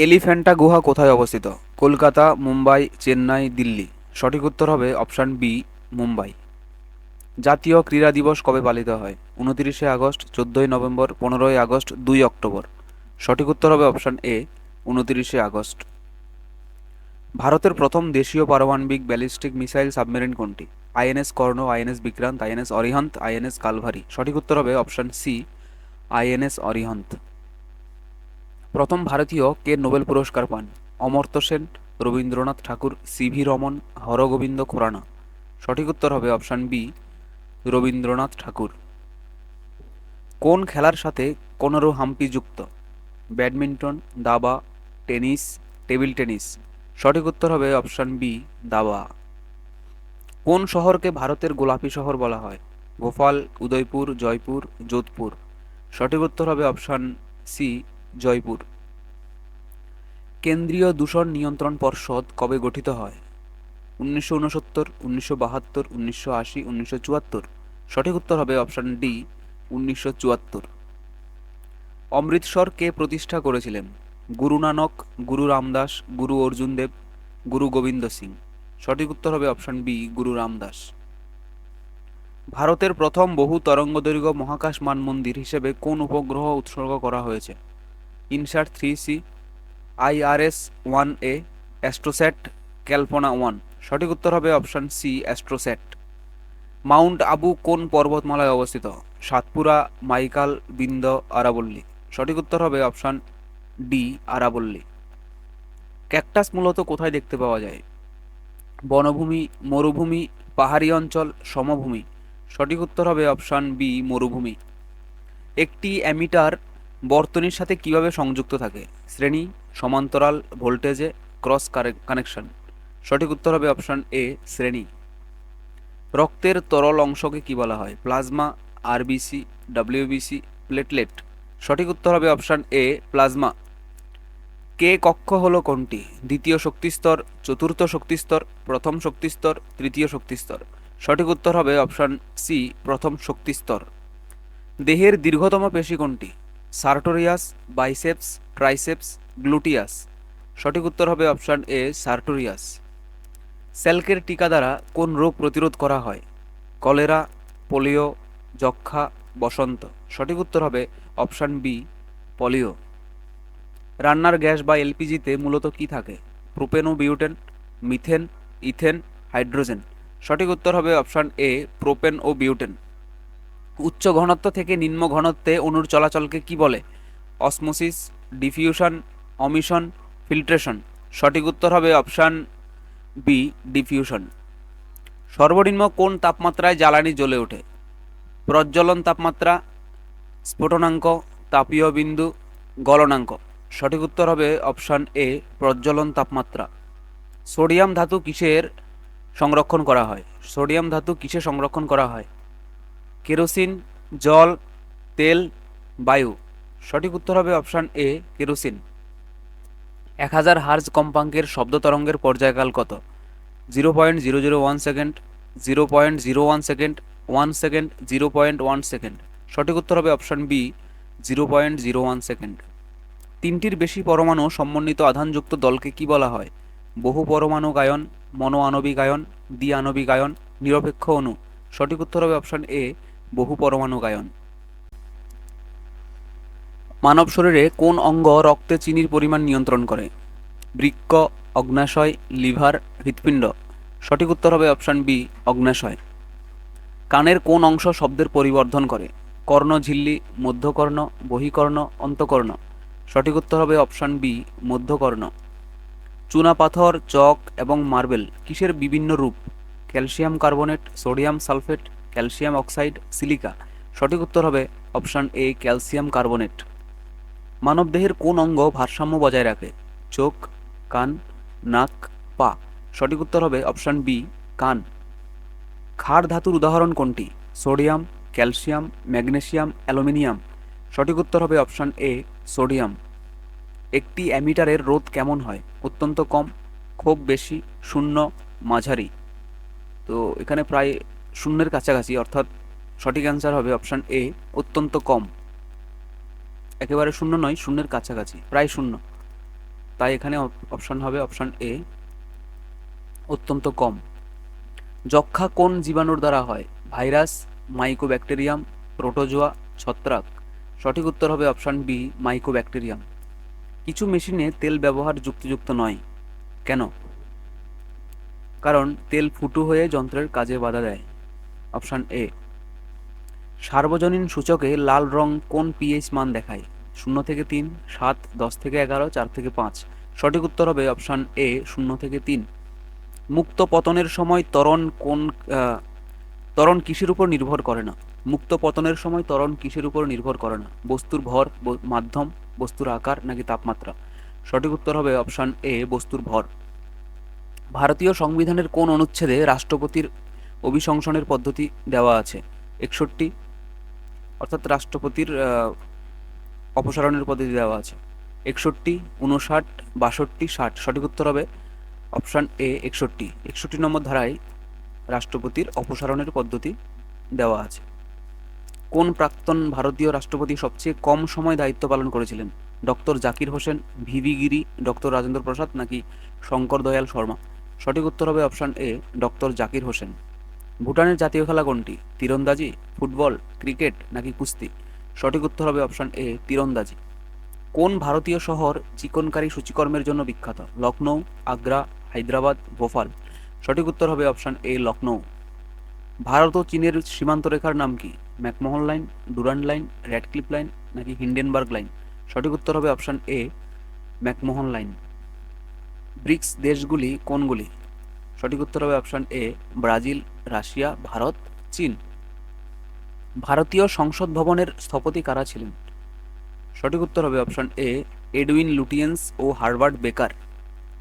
এলিফ্যান্টা গুহা কোথায় অবস্থিত? কলকাতা, মুম্বাই, চেন্নাই, দিল্লি। সঠিক উত্তর হবে অপশান বি, মুম্বাই। জাতীয় ক্রীড়া দিবস কবে পালিত হয়? 29শে আগস্ট, 14ই নভেম্বর, 15ই আগস্ট, 2 অক্টোবর। সঠিক উত্তর হবে অপশান এ, 29শে আগস্ট। ভারতের প্রথম দেশীয় পারমাণবিক ব্যালিস্টিক মিসাইল সাবমেরিন কোনটি? INS Karna, INS Vikrant, INS Arihant, INS Kalvari. সঠিক উত্তর হবে অপশান সি, আইএনএস অরিহান্ত। প্রথম ভারতীয় কে নোবেল পুরস্কার পান? অমর্ত্য সেন, রবীন্দ্রনাথ ঠাকুর, সিভি রমন, হরগোবিন্দ খুরানা। সঠিক উত্তর হবে অপশান বি, রবীন্দ্রনাথ ঠাকুর। কোন খেলার সাথে কোনোরু হাম্পি যুক্ত? ব্যাডমিন্টন, দাবা, টেনিস, টেবিল টেনিস। সঠিক উত্তর হবে অপশান বি, দাবা। কোন শহরকে ভারতের গোলাপি শহর বলা হয়? ভোপাল, উদয়পুর, জয়পুর, যোধপুর। সঠিক উত্তর হবে অপশান সি, জয়পুর। কেন্দ্রীয় দূষণ নিয়ন্ত্রণ পর্ষদ কবে গঠিত হয়? 1969, 1972, 1980, 1974। সঠিক উত্তর হবে অপশান ডি, 1974। অমৃতসর কে প্রতিষ্ঠা করেছিলেন? গুরু নানক, গুরু রামদাস, গুরু অর্জুন দেব, গুরু গোবিন্দ সিং। সঠিক উত্তর হবে অপশান বি, গুরু রামদাস। ভারতের প্রথম বহু তরঙ্গদৈর্ঘ্য মহাকাশ মানমন্দির হিসেবে কোন উপগ্রহ উৎসর্গ করা হয়েছে? INSAT 3C, IRS-1A, AstroSat, ক্যালপনা 1। সঠিক উত্তর হবে option C, AstroSat. Mount Abu কোন পর্বতমালায় অবস্থিত? সাতপুরা, মাইকাল, বিন্ধ্য, আরাবল্লী। সঠিক উত্তর হবে অপশান ডি, আরাবল্লী। ক্যাকটাস মূলত কোথায় দেখতে পাওয়া যায়? বনভূমি, মরুভূমি, পাহাড়ি অঞ্চল, সমভূমি। সঠিক উত্তর হবে অপশান বি, মরুভূমি। একটি অ্যামিটার বর্তনীর সাথে কিভাবে সংযুক্ত থাকে? শ্রেণী, সমান্তরাল, ভোল্টেজে, ক্রস কানেকশন। সঠিক উত্তর হবে অপশান এ, শ্রেণী। রক্তের তরল অংশকে কি বলা হয়? Plasma, RBC, WBC, platelet. সঠিক উত্তর হবে অপশান এ, প্লাজমা। কে কক্ষ হলো কোনটি? দ্বিতীয় শক্তিস্তর, চতুর্থ শক্তিস্তর, প্রথম শক্তিস্তর, তৃতীয় শক্তিস্তর। সঠিক উত্তর হবে অপশান সি, প্রথম শক্তিস্তর। দেহের দীর্ঘতম পেশি কোনটি? Sartorius, biceps, triceps, gluteus. সঠিক উত্তর হবে অপশান এ, সার্টোরিয়াস। স্যালকের টিকা দ্বারা কোন রোগ প্রতিরোধ করা হয়? কলেরা, পোলিও, যক্ষ্মা, বসন্ত। সঠিক উত্তর হবে অপশান বি, পোলিও। রান্নার গ্যাস বা এলপিজিতে মূলত কি থাকে? প্রোপেন ও বিউটেন, মিথেন, ইথেন, হাইড্রোজেন। সঠিক উত্তর হবে অপশান এ, প্রোপেন ও বিউটেন। উচ্চ ঘনত্ব থেকে নিম্ন ঘনত্বে অণুর চলাচলকে কি বলে? অসমোসিস, ডিফিউশন, অমিশন, ফিল্ট্রেশন। সঠিক উত্তর হবে অপশান বি, ডিফিউশন। সর্বনিম্ন কোন তাপমাত্রায় জ্বালানি জ্বলে ওঠে? প্রজ্বলন তাপমাত্রা, স্ফুটনাঙ্ক, তাপীয় বিন্দু, গলনাঙ্ক। সঠিক উত্তর হবে অপশান এ, প্রজ্বলন তাপমাত্রা। সোডিয়াম ধাতু কিসের সংরক্ষণ করা হয়? সোডিয়াম ধাতু কিসে সংরক্ষণ করা হয়? কেরোসিন, জল, তেল, বায়ু। সঠিক উত্তর হবে অপশান এ, কেরোসিন। 1000 হার্জ কম্পাঙ্কের শব্দ তরঙ্গের পর্যায়কাল কত? 0.001 সেকেন্ড, 0.01 সেকেন্ড, 1 সেকেন্ড, 0.1 সেকেন্ড। সঠিক উত্তর হবে অপশান বি, 0.01 সেকেন্ড। তিনটির বেশি পরমাণু সমন্বিত আধানযুক্ত দলকে কি বলা হয়? বহু পরমাণু আয়ন, মনো আণবিক আয়ন, দ্বি আণবিক আয়ন, নিরপেক্ষ অণু। সঠিক উত্তর হবে অপশান এ, বহু পরমাণু আয়ন। মানব শরীরে কোন অঙ্গ রক্তে চিনির পরিমাণ নিয়ন্ত্রণ করে? বৃক্ক, অগ্ন্যাশয়, লিভার, হৃৎপিণ্ড। সঠিক উত্তর হবে অপশান বি, অগ্ন্যাশয়। কানের কোন অংশ শব্দের পরিবর্ধন করে? কর্ণঝিল্লি, মধ্যকর্ণ, বহিকর্ণ, অন্তকর্ণ। সঠিক উত্তর হবে অপশান বি, মধ্যকর্ণ। চুনাপাথর, চক এবং মার্বেল কিসের বিভিন্ন রূপ? Calcium carbonate, sodium sulphate, calcium oxide, silica. সঠিক উত্তর হবে অপশান এ, ক্যালসিয়াম কার্বনেট। মানবদেহের কোন অঙ্গ ভারসাম্য বজায় রাখে? চোখ, কান, নাক, পা। সঠিক উত্তর হবে অপশান বি, কান। ক্ষার ধাতুর উদাহরণ কোনটি? Sodium, calcium, magnesium, aluminium. সঠিক উত্তর হবে অপশান এ, সোডিয়াম। একটি অ্যামিটারের রোধ কেমন হয়? অত্যন্ত কম, খুব বেশি, শূন্য, মাঝারি। তো এখানে প্রায় শূন্যের কাছাকাছি, অর্থাৎ সঠিক অ্যান্সার হবে অপশান এ, অত্যন্ত কম। একেবারে শূন্য নয়, শূন্যের কাছাকাছি, প্রায় শূন্য। তাই এখানে অপশন হবে অপশন এ, অত্যন্ত কম। যক্ষ্মা কোন জীবাণুর দ্বারা হয়? ভাইরাস, মাইকোব্যাকটেরিয়াম, প্রোটোজোয়া, ছত্রাক। সঠিক উত্তর হবে অপশন বি, মাইকোব্যাকটেরিয়াম। কিছু মেশিনে তেল ব্যবহার যুক্তিযুক্ত নয়, কেন? কারণ তেল ফুটো হয়ে যন্ত্রের কাজে বাধা দেয়। Option A. সার্বজনীন সূচকে লাল রং কোন পিএইচ মান দেখায়? 0 থেকে 3, 7, 10 থেকে 11, 4 থেকে 5। সঠিক উত্তর হবে অপশন এ, 0 থেকে 3। মুক্ত পতনের সময় ত্বরণ কিসের উপর নির্ভর করে না? মুক্ত পতনের সময় ত্বরণ কিসের উপর নির্ভর করে না? বস্তুর ভর, মাধ্যম, বস্তুর আকার নাকি তাপমাত্রা? সঠিক উত্তর হবে অপশন এ, বস্তুর ভর। ভারতীয় সংবিধানের কোন অনুচ্ছেদে রাষ্ট্রপতির অভিশংসনের পদ্ধতি দেওয়া আছে? 61, অর্থাৎ রাষ্ট্রপতির অপসারণের পদ্ধতি দেওয়া আছে। 61, 59, 62, 60। সঠিক উত্তর হবে অপশন এ, 61। 61 নম্বর ধারায় রাষ্ট্রপতির অপসারণের পদ্ধতি দেওয়া আছে। কোন প্রাক্তন ভারতীয় রাষ্ট্রপতি সবচেয়ে কম সময় দায়িত্ব পালন করেছিলেন? ডক্টর জাকির হোসেন, ভিভি গিরি, ডক্টর রাজেন্দ্র প্রসাদ নাকি শঙ্কর দয়াল শর্মা? সঠিক উত্তর হবে অপশন এ, ডক্টর জাকির হোসেন। ভুটানের জাতীয় খেলা কোনটি? তীরন্দাজি, ফুটবল, ক্রিকেট নাকি কুস্তি? সঠিক উত্তর হবে অপশন এ, তীরন্দাজি। কোন ভারতীয় শহর চিকনকারী সূচিকর্মের জন্য বিখ্যাত? লখনৌ, আগ্রা, হায়দ্রাবাদ, ভোপাল। সঠিক উত্তর হবে অপশন এ, লখনৌ। ভারত ও চীনের সীমান্ত রেখার নাম কি? McMahon line, Durand line, Radcliffe line নাকি হিন্ডেনবার্গ লাইন? সঠিক উত্তর হবে option A, McMahon line. BRICS দেশগুলি কোনগুলি? সঠিক উত্তর হবে option A, Brazil, Russia, Bharat, চীন। ভারতীয় সংসদ ভবনের স্থপতি কারা ছিলেন? সঠিক উত্তর হবে অপশন এ, এডউইন লুটিয়েন্স ও হার্বার্ট বেকার।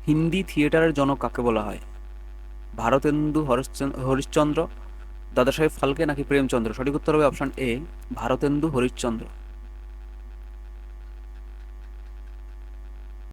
হিন্দি থিয়েটারের জনক কাকে বলা হয়? ভারতেন্দু হরিশ্চন্দ্র, দাদাসাহেব ফালকে নাকি প্রেমচন্দ্র? সঠিক উত্তর হবে অপশন এ, ভারতেন্দু হরিশ্চন্দ্র।